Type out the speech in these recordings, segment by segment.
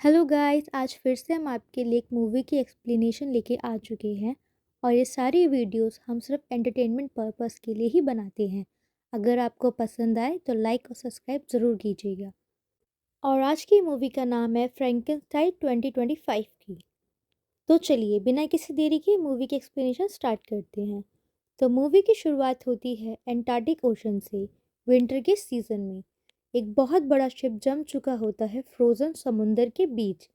Hello guys, आज फिर से हम आपके लिए एक मूवी की एक्सप्लेनेशन लेके आ चुके हैं। और ये सारी वीडियोस हम सिर्फ एंटरटेनमेंट पर्पस के लिए ही बनाते हैं। अगर आपको पसंद आए तो लाइक और सब्सक्राइब ज़रूर कीजिएगा। और आज की मूवी का नाम है फ्रैंकेनस्टाइन 2025 की। तो चलिए बिना किसी देरी के मूवी की एक्सप्लेनेशन स्टार्ट करते हैं। तो मूवी की शुरुआत होती है एंटार्क्टिक ओशन से। विंटर के सीजन में एक बहुत बड़ा शिप जम चुका होता है फ्रोजन समुंदर के बीच।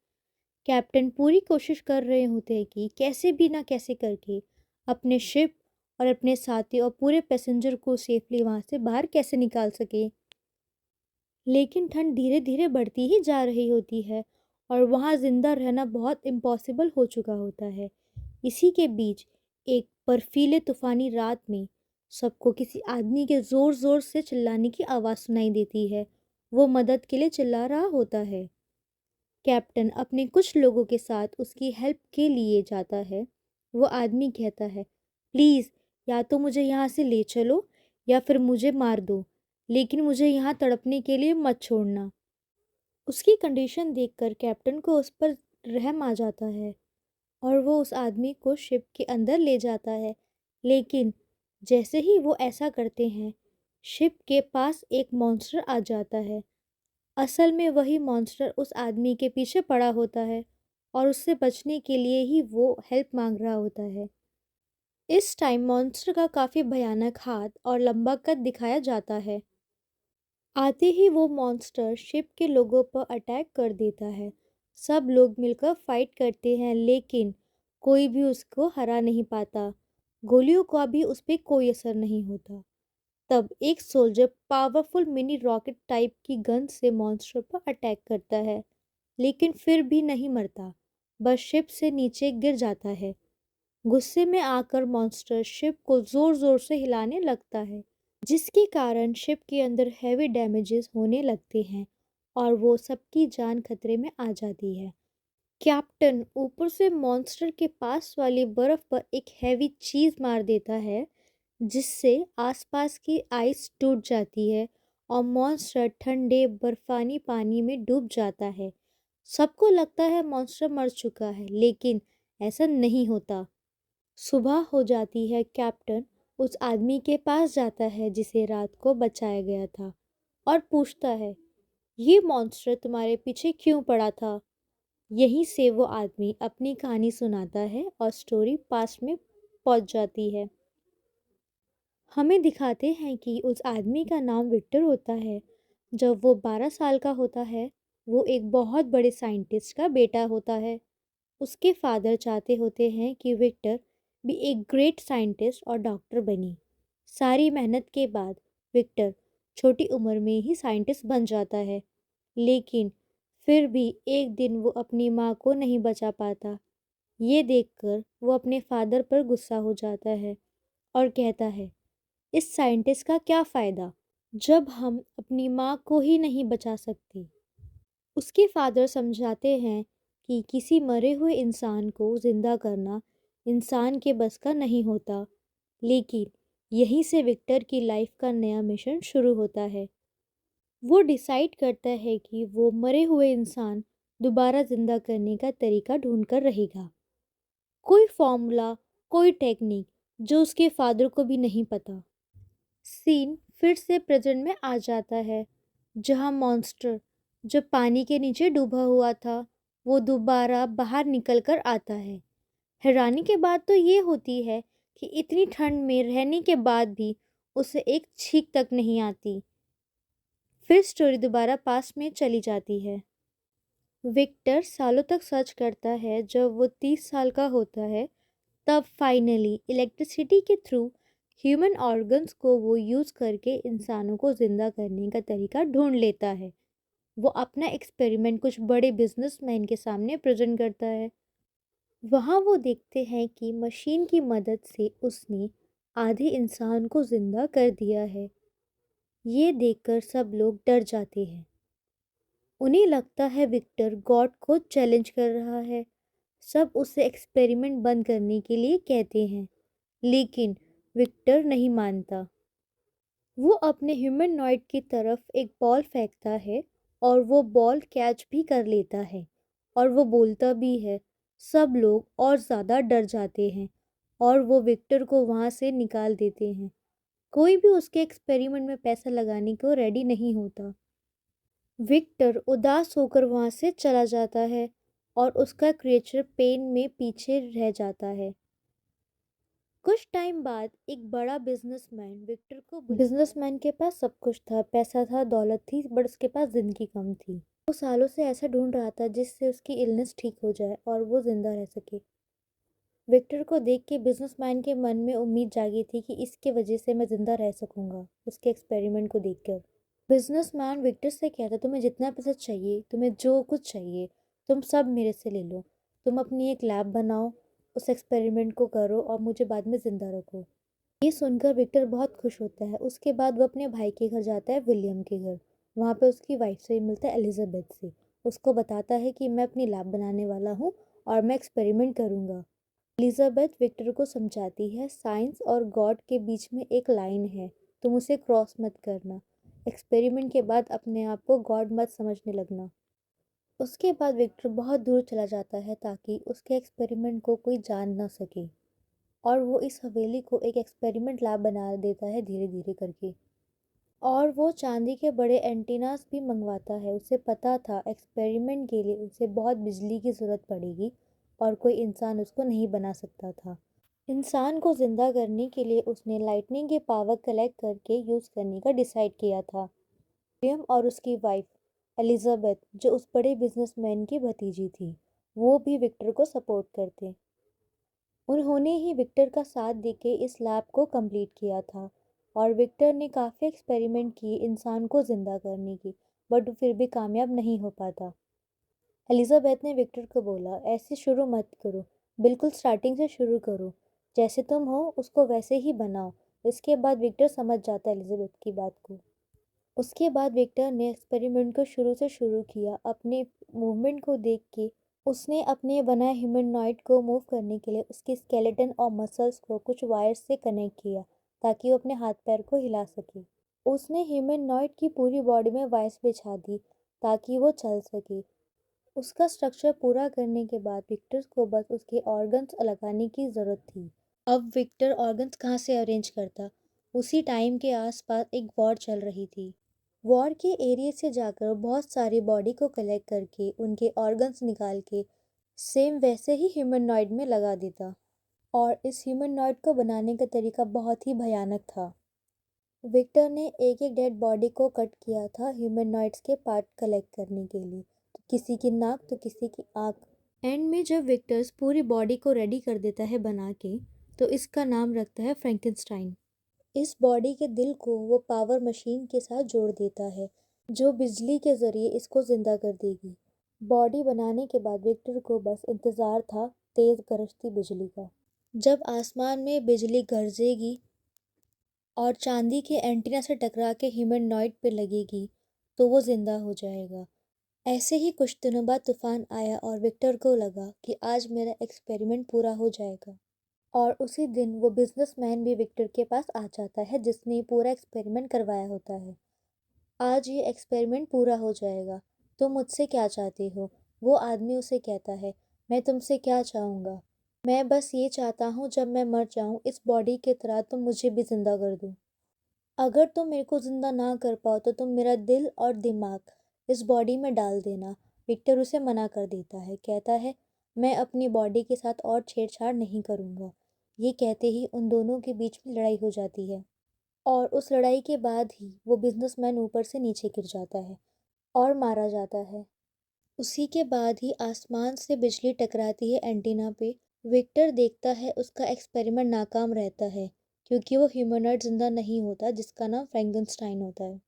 कैप्टन पूरी कोशिश कर रहे होते हैं कि कैसे भी ना कैसे करके अपने शिप और अपने साथी और पूरे पैसेंजर को सेफली वहाँ से बाहर कैसे निकाल सके। लेकिन ठंड धीरे धीरे बढ़ती ही जा रही होती है और वहाँ ज़िंदा रहना बहुत इम्पॉसिबल हो चुका होता है। इसी के बीच एक बर्फीले तूफानी रात में सबको किसी आदमी के ज़ोर ज़ोर से चिल्लाने की आवाज़ सुनाई देती है। वो मदद के लिए चिल्ला रहा होता है। कैप्टन अपने कुछ लोगों के साथ उसकी हेल्प के लिए जाता है। वो आदमी कहता है, प्लीज़ या तो मुझे यहाँ से ले चलो या फिर मुझे मार दो, लेकिन मुझे यहाँ तड़पने के लिए मत छोड़ना। उसकी कंडीशन देखकर कैप्टन को उस पर रहम आ जाता है और वो उस आदमी को शिप के अंदर ले जाता है। लेकिन जैसे ही वो ऐसा करते हैं, शिप के पास एक मॉन्स्टर आ जाता है। असल में वही मॉन्स्टर उस आदमी के पीछे पड़ा होता है और उससे बचने के लिए ही वो हेल्प मांग रहा होता है। इस टाइम मॉन्स्टर का काफ़ी भयानक हाथ और लंबा कद दिखाया जाता है। आते ही वो मॉन्स्टर शिप के लोगों पर अटैक कर देता है। सब लोग मिलकर फाइट करते हैं लेकिन कोई भी उसको हरा नहीं पाता। गोलियों का भी उस पर कोई असर नहीं होता। तब एक soldier powerful mini rocket type की गन से मॉन्स्टर पर अटैक करता है, लेकिन फिर भी नहीं मरता, बस शिप से नीचे गिर जाता है। गुस्से में आकर मॉन्स्टर शिप को जोर जोर से हिलाने लगता है, जिसके कारण शिप के अंदर हैवी डैमेजेस होने लगते हैं और वो सबकी जान खतरे में आ जाती है। कैप्टन ऊपर से मॉन्स्टर के पास वाली बर्फ पर एक हैवी चीज मार देता है, जिससे आसपास की आइस टूट जाती है और मॉन्स्टर ठंडे बर्फानी पानी में डूब जाता है। सबको लगता है मॉन्स्टर मर चुका है, लेकिन ऐसा नहीं होता। सुबह हो जाती है। कैप्टन उस आदमी के पास जाता है जिसे रात को बचाया गया था और पूछता है, ये मॉन्स्टर तुम्हारे पीछे क्यों पड़ा था? यहीं से वो आदमी अपनी कहानी सुनाता है और स्टोरी पास्ट में पहुंच जाती है। हमें दिखाते हैं कि उस आदमी का नाम विक्टर होता है। जब वो 12 साल का होता है, वो एक बहुत बड़े साइंटिस्ट का बेटा होता है। उसके फादर चाहते होते हैं कि विक्टर भी एक ग्रेट साइंटिस्ट और डॉक्टर बने। सारी मेहनत के बाद विक्टर छोटी उम्र में ही साइंटिस्ट बन जाता है, लेकिन फिर भी एक दिन वो अपनी माँ को नहीं बचा पाता। ये देखकर वो अपने फादर पर गुस्सा हो जाता है और कहता है, इस साइंटिस्ट का क्या फ़ायदा जब हम अपनी माँ को ही नहीं बचा सकते। उसके फादर समझाते हैं कि किसी मरे हुए इंसान को जिंदा करना इंसान के बस का नहीं होता। लेकिन यहीं से विक्टर की लाइफ का नया मिशन शुरू होता है। वो डिसाइड करता है कि वो मरे हुए इंसान दोबारा जिंदा करने का तरीका ढूंढ कर रहेगा। कोई फॉर्मूला, कोई टेक्निक जो उसके फादर को भी नहीं पता। सीन फिर से प्रेजेंट में आ जाता है, जहां मॉन्स्टर जो पानी के नीचे डूबा हुआ था, वो दोबारा बाहर निकल कर आता है। हैरानी की बात तो ये होती है कि इतनी ठंड में रहने के बाद भी उसे एक छींक तक नहीं आती। फिर स्टोरी दोबारा पास्ट में चली जाती है। विक्टर सालों तक सर्च करता है। जब वो 30 साल का होता है, तब फाइनली इलेक्ट्रिसिटी के थ्रू ह्यूमन ऑर्गन्स को वो यूज़ करके इंसानों को ज़िंदा करने का तरीका ढूंढ लेता है। वो अपना एक्सपेरिमेंट कुछ बड़े बिजनेसमैन के सामने प्रेजेंट करता है। वहाँ वो देखते हैं कि मशीन की मदद से उसने आधे इंसान को ज़िंदा कर दिया है। ये देखकर सब लोग डर जाते हैं। उन्हें लगता है विक्टर गॉड को चैलेंज कर रहा है। सब उसे एक्सपेरिमेंट बंद करने के लिए कहते हैं, लेकिन विक्टर नहीं मानता। वो अपने ह्यूमनॉइड की तरफ एक बॉल फेंकता है और वो बॉल कैच भी कर लेता है और वो बोलता भी है। सब लोग और ज़्यादा डर जाते हैं और वो विक्टर को वहाँ से निकाल देते हैं। कोई भी उसके एक्सपेरिमेंट में पैसा लगाने को रेडी नहीं होता। विक्टर उदास होकर वहाँ से चला जाता है और उसका क्रिएचर पेन में पीछे रह जाता है। कुछ टाइम बाद एक बड़ा बिजनेसमैन विक्टर को बिजनेसमैन के पास सब कुछ था, पैसा था, दौलत थी, बट उसके पास जिंदगी कम थी। वो सालों से ऐसा ढूंढ रहा था जिससे उसकी इलनेस ठीक हो जाए और वो जिंदा रह सके। विक्टर को देख के बिजनेसमैन के मन में उम्मीद जागी थी कि इसके वजह से मैं जिंदा रह सकूंगा, उसके एक्सपेरिमेंट को देखकर। बिजनेसमैन विक्टर से कहता, तुम्हें जितना पैसा चाहिए, तुम्हें जो कुछ चाहिए, तुम सब मेरे से ले लो। तुम अपनी एक लैब बनाओ, उस एक्सपेरिमेंट को करो और मुझे बाद में ज़िंदा रखो। ये सुनकर विक्टर बहुत खुश होता है। उसके बाद वो अपने भाई के घर जाता है, विलियम के घर। वहाँ पे उसकी वाइफ से मिलता है, एलिजाबेथ से। उसको बताता है कि मैं अपनी लैब बनाने वाला हूँ और मैं एक्सपेरिमेंट करूँगा। एलिजाबेथ विक्टर को समझाती है, साइंस और गॉड के बीच में एक लाइन है, तुम उसे क्रॉस मत करना। एक्सपेरिमेंट के बाद अपने आप को गॉड मत समझने लगना। उसके बाद विक्टर बहुत दूर चला जाता है ताकि उसके एक्सपेरिमेंट को कोई जान ना सके, और वो इस हवेली को एक एक्सपेरिमेंट लैब बना देता है धीरे धीरे करके। और वो चांदी के बड़े एंटीनास भी मंगवाता है। उसे पता था एक्सपेरिमेंट के लिए उसे बहुत बिजली की ज़रूरत पड़ेगी और कोई इंसान उसको नहीं बना सकता था। इंसान को ज़िंदा करने के लिए उसने लाइटनिंग की पावर कलेक्ट करके यूज़ करने का डिसाइड किया था। विलियम और उसकी वाइफ एलिजाबेथ, जो उस बड़े बिजनेसमैन की भतीजी थी, वो भी विक्टर को सपोर्ट करते। उन्होंने ही विक्टर का साथ देके इस लैब को कंप्लीट किया था। और विक्टर ने काफ़ी एक्सपेरिमेंट किए इंसान को ज़िंदा करने की, बट वो फिर भी कामयाब नहीं हो पाता। एलिजाबेथ ने विक्टर को बोला, ऐसे शुरू मत करो, बिल्कुल स्टार्टिंग से शुरू करो, जैसे तुम हो उसको वैसे ही बनाओ। इसके बाद विक्टर समझ जाता है एलिजाबेथ की बात को। उसके बाद विक्टर ने एक्सपेरिमेंट को शुरू से शुरू किया। अपने मूवमेंट को देख के उसने अपने बनाए ह्यूमनॉइड को मूव करने के लिए उसके स्केलेटन और मसल्स को कुछ वायर्स से कनेक्ट किया ताकि वो अपने हाथ पैर को हिला सके। उसने ह्यूमनॉइड की पूरी बॉडी में वायर्स बिछा दी ताकि वो चल सके। उसका स्ट्रक्चर पूरा करने के बाद विक्टर को बस उसके ऑर्गन्स लगाने की ज़रूरत थी। अब विक्टर ऑर्गन्स कहाँ से अरेंज करता? उसी टाइम के आसपास एक वॉर चल रही थी। वॉर के एरिया से जाकर बहुत सारी बॉडी को कलेक्ट करके उनके ऑर्गन्स निकाल के सेम वैसे ही ह्यूमनॉइड में लगा देता। और इस ह्यूमनॉइड को बनाने का तरीका बहुत ही भयानक था। विक्टर ने एक एक डेड बॉडी को कट किया था ह्यूमनॉइड्स के पार्ट कलेक्ट करने के लिए, तो किसी की नाक तो किसी की आँख। एंड में जब विक्टर्स पूरी बॉडी को रेडी कर देता है बना के, तो इसका नाम रखता है फ्रैंकेनस्टाइन। इस बॉडी के दिल को वो पावर मशीन के साथ जोड़ देता है, जो बिजली के ज़रिए इसको ज़िंदा कर देगी। बॉडी बनाने के बाद विक्टर को बस इंतज़ार था तेज़ गरजती बिजली का। जब आसमान में बिजली गरजेगी और चांदी के एंटीना से टकरा के ह्यूमनॉइड पे लगेगी, तो वो ज़िंदा हो जाएगा। ऐसे ही कुछ दिनों बाद तूफान आया और विक्टर को लगा कि आज मेरा एक्सपेरिमेंट पूरा हो जाएगा। और उसी दिन वो बिजनेसमैन भी विक्टर के पास आ जाता है जिसने पूरा एक्सपेरिमेंट करवाया होता है। आज ये एक्सपेरिमेंट पूरा हो जाएगा, तुम मुझसे क्या चाहते हो? वो आदमी उसे कहता है, मैं तुमसे क्या चाहूँगा, मैं बस ये चाहता हूँ जब मैं मर जाऊँ इस बॉडी की तरह तुम मुझे भी ज़िंदा कर दो। अगर तुम मेरे को ज़िंदा ना कर पाओ तो तुम मेरा दिल और दिमाग इस बॉडी में डाल देना। विक्टर उसे मना कर देता है, कहता है मैं अपनी बॉडी के साथ और छेड़छाड़ नहीं करूँगा। ये कहते ही उन दोनों के बीच में लड़ाई हो जाती है और उस लड़ाई के बाद ही वो बिजनेसमैन ऊपर से नीचे गिर जाता है और मारा जाता है। उसी के बाद ही आसमान से बिजली टकराती है एंटीना पे। विक्टर देखता है उसका एक्सपेरिमेंट नाकाम रहता है क्योंकि वो ह्यूमनॉइड जिंदा नहीं होता जिसका नाम फ्रैंकेनस्टाइन होता है।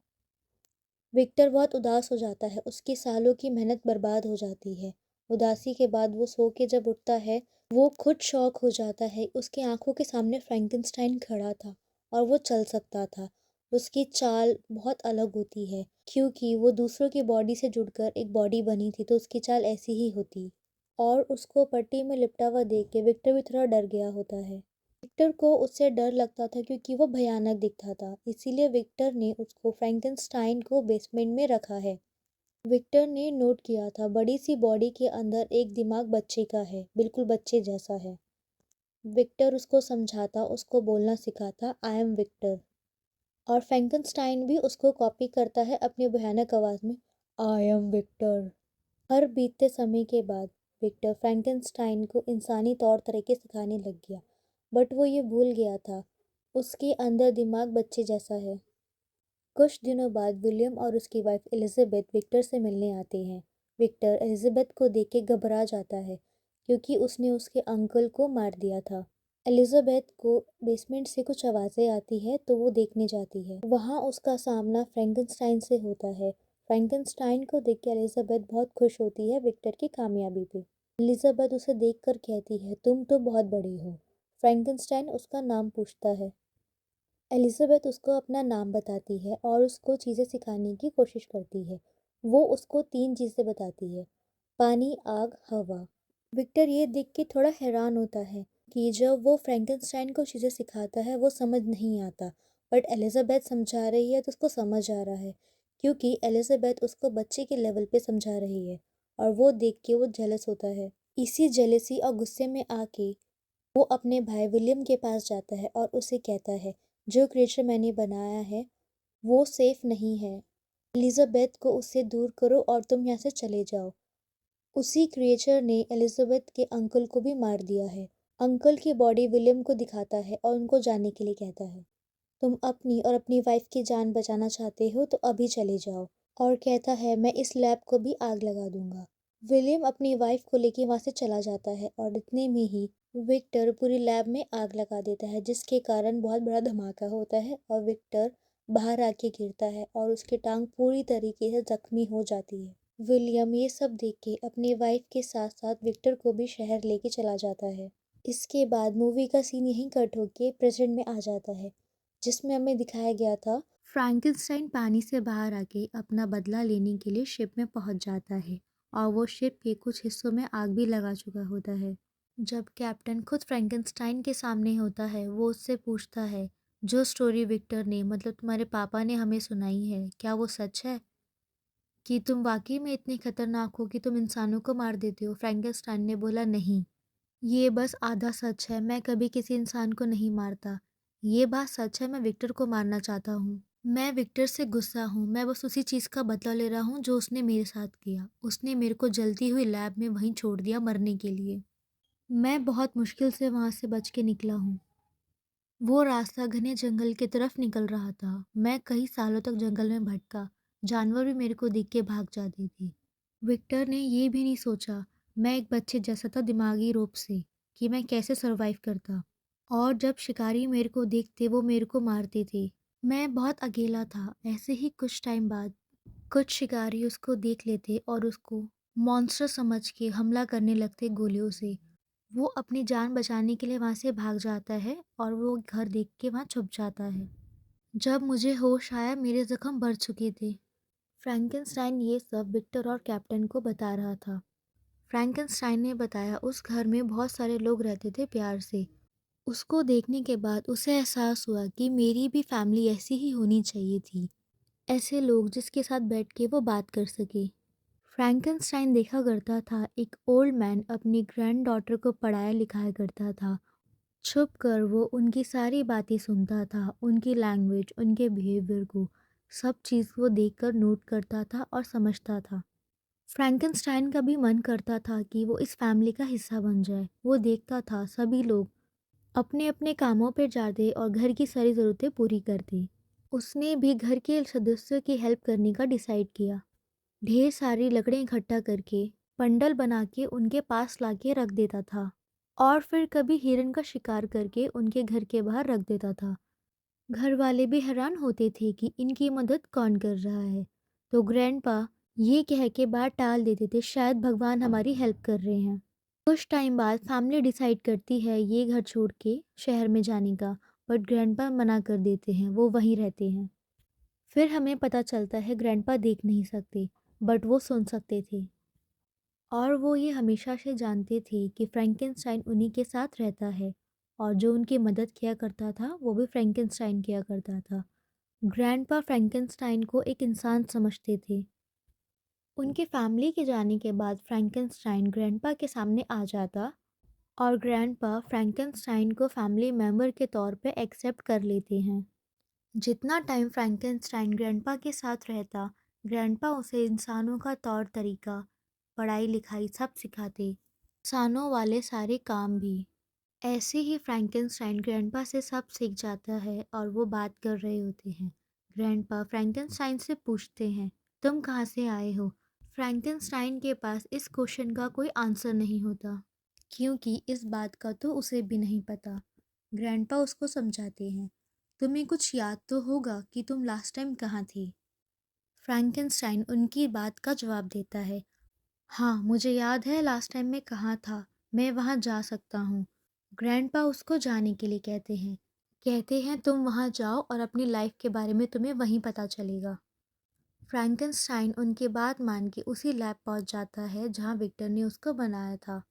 विक्टर बहुत उदास हो जाता है, उसकी सालों की मेहनत बर्बाद हो जाती है। उदासी के बाद वो सो के जब उठता है, वो खुद शॉक हो जाता है। उसकी आंखों के सामने फ्रैंकेनस्टाइन खड़ा था और वो चल सकता था। उसकी चाल बहुत अलग होती है क्योंकि वो दूसरों की बॉडी से जुड़कर एक बॉडी बनी थी, तो उसकी चाल ऐसी ही होती। और उसको पट्टी में लिपटा हुआ देख के विक्टर भी थोड़ा डर गया होता है। विक्टर को उससे डर लगता था क्योंकि वो भयानक दिखता था, इसीलिए विक्टर ने उसको फ्रैंकेनस्टाइन को बेसमेंट में रखा है। विक्टर ने नोट किया था बड़ी सी बॉडी के अंदर एक दिमाग बच्चे का है, बिल्कुल बच्चे जैसा है। विक्टर उसको समझाता, उसको बोलना सिखाता, आई एम विक्टर। और फ्रैंकनस्टाइन भी उसको कॉपी करता है अपनी भयानक आवाज़ में, आई एम विक्टर। हर बीतते समय के बाद विक्टर फ्रैंकनस्टाइन को इंसानी तौर तरीके सिखाने लग गया, बट वो ये भूल गया था उसके अंदर दिमाग बच्चे जैसा है। कुछ दिनों बाद विलियम और उसकी वाइफ एलिजाबेथ विक्टर से मिलने आते हैं। विक्टर एलिजाबेथ को देख के घबरा जाता है क्योंकि उसने उसके अंकल को मार दिया था। एलिजाबेथ को बेसमेंट से कुछ आवाज़ें आती है तो वो देखने जाती है। वहाँ उसका सामना फ्रैंकनस्टाइन से होता है। फ्रैंकनस्टाइन को देख के एलिजाबेथ बहुत खुश होती है विक्टर की कामयाबी पे। एलिजाबेथ उसे देखकर कहती है, तुम तो बहुत बड़ी हो। फ्रैंकनस्टाइन उसका नाम पूछता है। एलिजाबेथ उसको अपना नाम बताती है और उसको चीज़ें सिखाने की कोशिश करती है। वो उसको 3 चीज़ें बताती है, पानी, आग, हवा। विक्टर ये देख के थोड़ा हैरान होता है कि जब वो फ्रैंकनस्टाइन को चीज़ें सिखाता है वो समझ नहीं आता, बट एलिजाबेथ समझा रही है तो उसको समझ आ रहा है क्योंकि एलिजाबेथ उसको बच्चे के लेवल पे समझा रही है। और वो देख के वो जेलस होता है। इसी जेलसी और गुस्से में आके वो अपने भाई विलियम के पास जाता है और उसे कहता है, जो क्रिएचर मैंने बनाया है वो सेफ नहीं है। एलिजाबेथ को उससे दूर करो और तुम यहाँ से चले जाओ। उसी क्रिएचर ने एलिजाबेथ के अंकल को भी मार दिया है। अंकल की बॉडी विलियम को दिखाता है और उनको जाने के लिए कहता है, तुम अपनी और अपनी वाइफ की जान बचाना चाहते हो तो अभी चले जाओ। और कहता है, मैं इस लैब को भी आग लगा दूंगा। विलियम अपनी वाइफ को लेके वहां से चला जाता है और इतने में ही विक्टर पूरी लैब में आग लगा देता है जिसके कारण बहुत बड़ा धमाका होता है और विक्टर बाहर आके गिरता है और उसकी टांग पूरी तरीके से जख्मी हो जाती है। विलियम ये सब देख के अपने वाइफ के साथ साथ विक्टर को भी शहर लेके चला जाता है। इसके बाद मूवी का सीन यहीं कट होके प्रेजेंट में आ जाता है जिसमें हमें दिखाया गया था फ्रैंकनस्टाइन पानी से बाहर आके अपना बदला लेने के लिए शिप में पहुंच जाता है और वो शिप के कुछ हिस्सों में आग भी लगा चुका होता है। जब कैप्टन खुद फ्रैंकनस्टाइन के सामने होता है वो उससे पूछता है, जो स्टोरी विक्टर ने मतलब तुम्हारे पापा ने हमें सुनाई है क्या वो सच है कि तुम वाकई में इतने खतरनाक हो कि तुम इंसानों को मार देते हो। फ्रैंकनस्टाइन ने बोला, नहीं, ये बस आधा सच है, मैं कभी किसी इंसान को नहीं मारता। ये बात सच है, मैं विक्टर को मारना चाहता हूँ। मैं विक्टर से गुस्सा हूँ, मैं बस उसी चीज़ का बदला ले रहा हूँ जो उसने मेरे साथ किया। उसने मेरे को जलती हुई लैब में वहीं छोड़ दिया मरने के लिए। मैं बहुत मुश्किल से वहाँ से बच के निकला हूँ। वो रास्ता घने जंगल की तरफ निकल रहा था। मैं कई सालों तक जंगल में भटका, जानवर भी मेरे को देख के भाग जाते थे। विक्टर ने ये भी नहीं सोचा, मैं एक बच्चे जैसा था दिमागी रूप से, कि मैं कैसे सरवाइव करता। और जब शिकारी मेरे को देखते वो मेरे को मारते थे। मैं बहुत अकेला था। ऐसे ही कुछ टाइम बाद कुछ शिकारी उसको देख लेते और उसको मॉन्स्टर समझ के हमला करने लगते गोलियों से। वो अपनी जान बचाने के लिए वहाँ से भाग जाता है और वो घर देख के वहाँ छुप जाता है। जब मुझे होश आया मेरे जख्म भर चुके थे। फ्रैंकनस्टाइन ये सब विक्टर और कैप्टन को बता रहा था। फ्रैंकनस्टाइन ने बताया उस घर में बहुत सारे लोग रहते थे प्यार से। उसको देखने के बाद उसे एहसास हुआ कि मेरी भी फैमिली ऐसी ही होनी चाहिए थी। ऐसे लोग जिसके साथ बैठ के वो बात कर सके। फ्रैंकनस्टाइन देखा करता था एक ओल्ड मैन अपनी ग्रैंड डॉटर को पढ़ाया लिखाया करता था। छुप कर वो उनकी सारी बातें सुनता था, उनकी लैंग्वेज, उनके बिहेवियर को, सब चीज़ वो देखकर नोट करता था और समझता था। फ्रैंकनस्टाइन का भी मन करता था कि वो इस फैमिली का हिस्सा बन जाए। वो देखता था सभी लोग अपने अपने कामों पर जाते और घर की सारी ज़रूरतें पूरी करते। उसने भी घर के सदस्यों की हेल्प करने का डिसाइड किया। ढेर सारी लकड़ें इकट्ठा करके बंडल बना के उनके पास लाके रख देता था और फिर कभी हिरन का शिकार करके उनके घर के बाहर रख देता था। घर वाले भी हैरान होते थे कि इनकी मदद कौन कर रहा है, तो ग्रैंडपा ये कह के बात टाल देते थे, शायद भगवान हमारी हेल्प कर रहे हैं। कुछ टाइम बाद फैमिली डिसाइड करती है ये घर छोड़ के शहर में जाने का, बट ग्रैंडपा मना कर देते हैं, वो वहीं रहते हैं। फिर हमें पता चलता है ग्रैंडपा देख नहीं सकते, बट वो सुन सकते थे। और वो ये हमेशा से जानते थे कि फ्रैंकेनस्टाइन उन्हीं के साथ रहता है और जो उनकी मदद किया करता था वो भी फ्रैंकेनस्टाइन किया करता था। ग्रैंडपा फ्रैंकेनस्टाइन को एक इंसान समझते थे। उनकी फैमिली के जाने के बाद फ्रैंकेनस्टाइन ग्रैंडपा के सामने आ जाता और ग्रैंडपा फ्रैंकेनस्टाइन को फैमिली मेंबर के तौर पे एक्सेप्ट कर लेते हैं। जितना टाइम फ्रैंकेनस्टाइन ग्रैंडपा के साथ रहता, ग्रैंडपा उसे इंसानों का तौर तरीका, पढ़ाई लिखाई सब सिखाते, इंसानों वाले सारे काम भी। ऐसे ही फ्रैंकेनस्टाइन ग्रैंडपा से सब सीख जाता है और वो बात कर रहे होते हैं। ग्रैंडपा फ्रैंकेनस्टाइन से पूछते हैं, तुम कहाँ से आए हो? फ्रैंकेनस्टाइन के पास इस क्वेश्चन का कोई आंसर नहीं होता, क्योंकि इस बात का तो उसे भी नहीं पता। ग्रैंडपा उसको समझाते हैं, तुम्हें कुछ याद तो होगा कि तुम लास्ट टाइम कहाँ थे? फ्रैंकेनस्टाइन उनकी बात का जवाब देता है, हाँ मुझे याद है लास्ट टाइम मैं कहाँ था, मैं वहाँ जा सकता हूँ। ग्रैंडपा उसको जाने के लिए कहते हैं तुम वहाँ जाओ और अपनी लाइफ के बारे में तुम्हें वहीं पता चलेगा। फ्रैंकेनस्टाइन उनकी बात मान के उसी लैब पहुँच जाता है जहाँ विक्टर ने उसको बनाया था,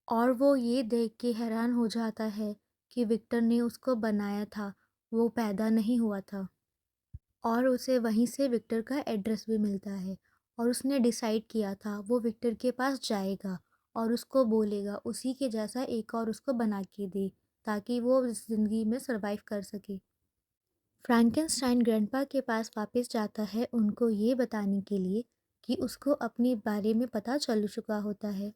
और वो ये देख के हैरान हो जाता है कि विक्टर ने उसको बनाया था, वो पैदा नहीं हुआ था। और उसे वहीं से विक्टर का एड्रेस भी मिलता है, और उसने डिसाइड किया था वो विक्टर के पास जाएगा और उसको बोलेगा उसी के जैसा एक और उसको बना के दे, ताकि वो इस ज़िंदगी में सरवाइव कर सके। फ्रैंकेनस्टाइन ग्रैंडपा के पास वापस जाता है उनको ये बताने के लिए कि उसको अपने बारे में पता चल चुका होता है,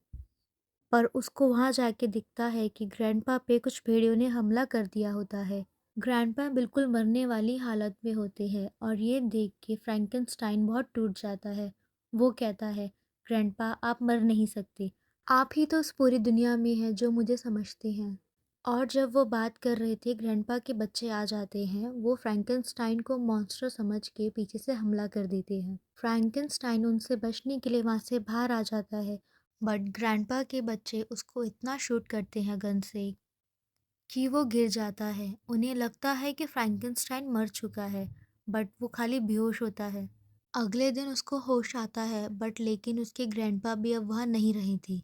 पर उसको वहाँ जाके दिखता है कि ग्रैंडपा पे कुछ भेड़ियों ने हमला कर दिया होता है। ग्रैंडपा बिल्कुल मरने वाली हालत में होते हैं और ये देख के फ्रैंकेनस्टाइन बहुत टूट जाता है। वो कहता है, ग्रैंडपा आप मर नहीं सकते, आप ही तो उस पूरी दुनिया में हैं जो मुझे समझते हैं। और जब वो बात कर रहे थे ग्रैंडपा के बच्चे आ जाते हैं, वो फ्रैंकेनस्टाइन को मॉन्स्टर समझ के पीछे से हमला कर देते हैं। फ्रैंकेनस्टाइन उनसे बचने के लिए वहाँ से बाहर आ जाता है, बट ग्रैंडपा के बच्चे उसको इतना शूट करते हैं गन से कि वो गिर जाता है। उन्हें लगता है कि फ्रैंकेनस्टाइन मर चुका है, बट वो खाली बेहोश होता है। अगले दिन उसको होश आता है, बट लेकिन उसके ग्रैंडपा भी अब वहाँ नहीं रहे थे।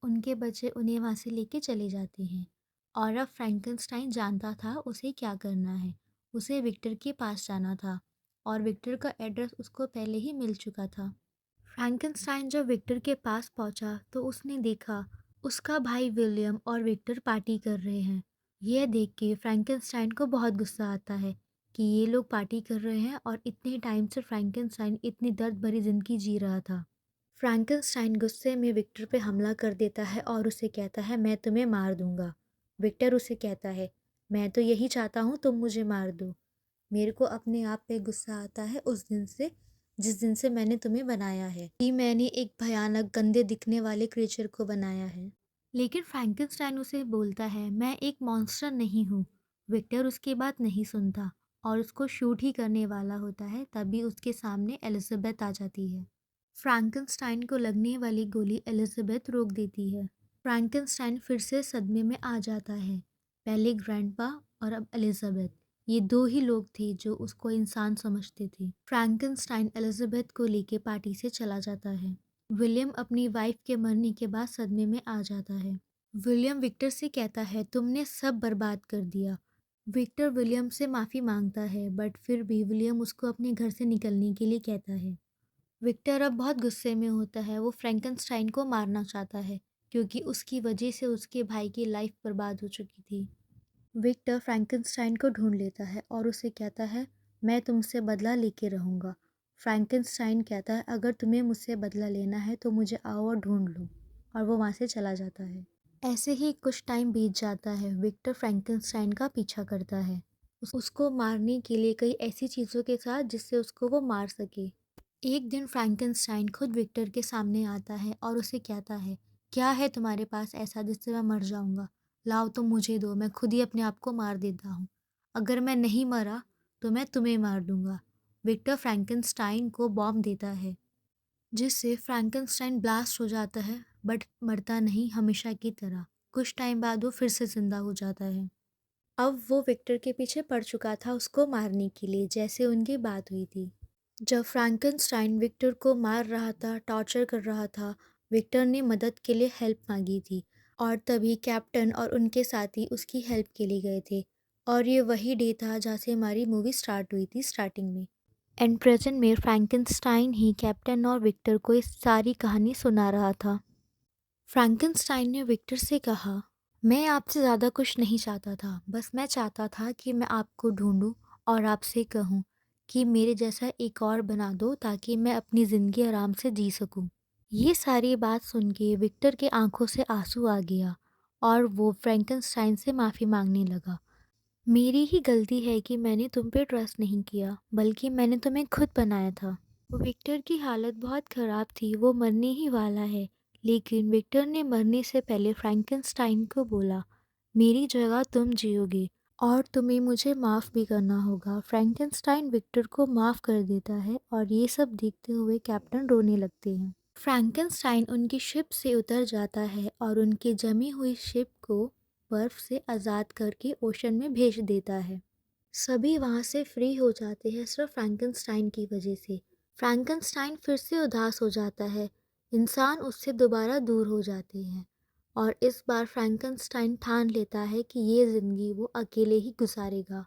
उनके बच्चे उन्हें वहाँ से लेके चले जाते हैं, और अब फ्रैंकेनस्टाइन जानता था उसे क्या करना है। उसे विक्टर के पास जाना था, और विक्टर का एड्रेस उसको पहले ही मिल चुका था। फ्रैंकेनस्टाइन जब विक्टर के पास पहुंचा तो उसने देखा उसका भाई विलियम और विक्टर पार्टी कर रहे हैं। यह देख के फ्रैंकेनस्टाइन को बहुत गुस्सा आता है कि ये लोग पार्टी कर रहे हैं और इतने टाइम से फ्रैंकेनस्टाइन इतनी दर्द भरी जिंदगी जी रहा था। फ्रैंकेनस्टाइन गुस्से में विक्टर पे हमला कर देता है और उसे कहता है मैं तुम्हें मार दूंगा। विक्टर उसे कहता है, मैं तो यही चाहता हूँ तुम मुझे मार दो। मेरे को अपने आप पे गुस्सा आता है उस दिन से जिस दिन से मैंने तुम्हें बनाया है, कि मैंने एक भयानक गंदे दिखने वाले क्रिएचर को बनाया है। लेकिन फ्रैंकेनस्टाइन उसे बोलता है मैं एक मॉन्स्टर नहीं हूँ। विक्टर उसकी बात नहीं सुनता और उसको शूट ही करने वाला होता है, तभी उसके सामने एलिजाबेथ आ जाती है। फ्रैंकेनस्टाइन को लगने वाली गोली एलिजाबेथ रोक देती है। फ्रैंकेनस्टाइन फिर से सदमे में आ जाता है। पहले ग्रैंडपा और अब एलिजाबेथ, ये दो ही लोग थे जो उसको इंसान समझते थे। फ्रैंकेनस्टाइन एलिजाबेथ को लेके पार्टी से चला जाता है। विलियम अपनी वाइफ के मरने के बाद सदमे में आ जाता है। विलियम विक्टर से कहता है तुमने सब बर्बाद कर दिया। विक्टर विलियम से माफ़ी मांगता है, बट फिर भी विलियम उसको अपने घर से निकलने के लिए कहता है। विक्टर अब बहुत गुस्से में होता है, वो फ्रैंकेनस्टाइन को मारना चाहता है क्योंकि उसकी वजह से उसके भाई की लाइफ बर्बाद हो चुकी थी। विक्टर फ्रैंकेनस्टाइन को ढूंढ लेता है और उसे कहता है मैं तुमसे बदला लेके रहूँगा। फ्रैंकेनस्टाइन कहता है अगर तुम्हें मुझसे बदला लेना है तो मुझे आओ और ढूंढ लो, और वो वहाँ से चला जाता है। ऐसे ही कुछ टाइम बीत जाता है। विक्टर फ्रैंकेनस्टाइन का पीछा करता है, उसको मारने के लिए कई ऐसी चीज़ों के साथ जिससे उसको वो मार सके। एक दिन फ्रैंकेनस्टाइन खुद विक्टर के सामने आता है और उसे कहता है क्या है तुम्हारे पास ऐसा जिससे मैं मर जाऊंगा? लाओ तुम मुझे दो, मैं खुद ही अपने आप को मार देता हूँ। अगर मैं नहीं मरा तो मैं तुम्हें मार दूंगा। विक्टर फ्रैंकेनस्टाइन को बॉम्ब देता है जिससे फ्रैंकेनस्टाइन ब्लास्ट हो जाता है, बट मरता नहीं हमेशा की तरह। कुछ टाइम बाद वो फिर से जिंदा हो जाता है। अब वो विक्टर के पीछे पड़ चुका था उसको मारने के लिए, जैसे उनकी बात हुई थी। जब फ्रैंकेनस्टाइन विक्टर को मार रहा था, टॉर्चर कर रहा था, विक्टर ने मदद के लिए हेल्प मांगी थी, और तभी कैप्टन और उनके साथी उसकी हेल्प के लिए गए थे। और ये वही डे था जहाँ से हमारी मूवी स्टार्ट हुई थी स्टार्टिंग में। एंड प्रेजेंट में फ्रैंकनस्टाइन ही कैप्टन और विक्टर को इस सारी कहानी सुना रहा था। फ्रैंकनस्टाइन ने विक्टर से कहा, मैं आपसे ज़्यादा कुछ नहीं चाहता था, बस मैं चाहता था कि मैं आपको ढूंढूं और आपसे कहूं कि मेरे जैसा एक और बना दो ताकि मैं अपनी ज़िंदगी आराम से जी सकूं। ये सारी बात सुन के विक्टर के आंखों से आंसू आ गया और वो फ्रैंकनस्टाइन से माफ़ी मांगने लगा। मेरी ही गलती है कि मैंने तुम पे ट्रस्ट नहीं किया, बल्कि मैंने तुम्हें खुद बनाया था। विक्टर की हालत बहुत ख़राब थी, वो मरने ही वाला है। लेकिन विक्टर ने मरने से पहले फ्रैंकनस्टाइन को बोला, मेरी जगह तुम जियोगे और तुम्हें मुझे माफ़ भी करना होगा। फ्रैंकनस्टाइन विक्टर को माफ़ कर देता है और ये सब देखते हुए कैप्टन रोने लगते हैं। फ्रैंकनस्टाइन उनकी शिप से उतर जाता है और उनकी जमी हुई शिप को बर्फ से आज़ाद करके ओशन में भेज देता है। सभी वहाँ से फ्री हो जाते हैं सिर्फ फ्रैंकनस्टाइन की वजह से। फ्रैंकनस्टाइन फिर से उदास हो जाता है, इंसान उससे दोबारा दूर हो जाते हैं और इस बार फ्रैंकनस्टाइन ठान लेता है कि ये ज़िंदगी वो अकेले ही गुजारेगा।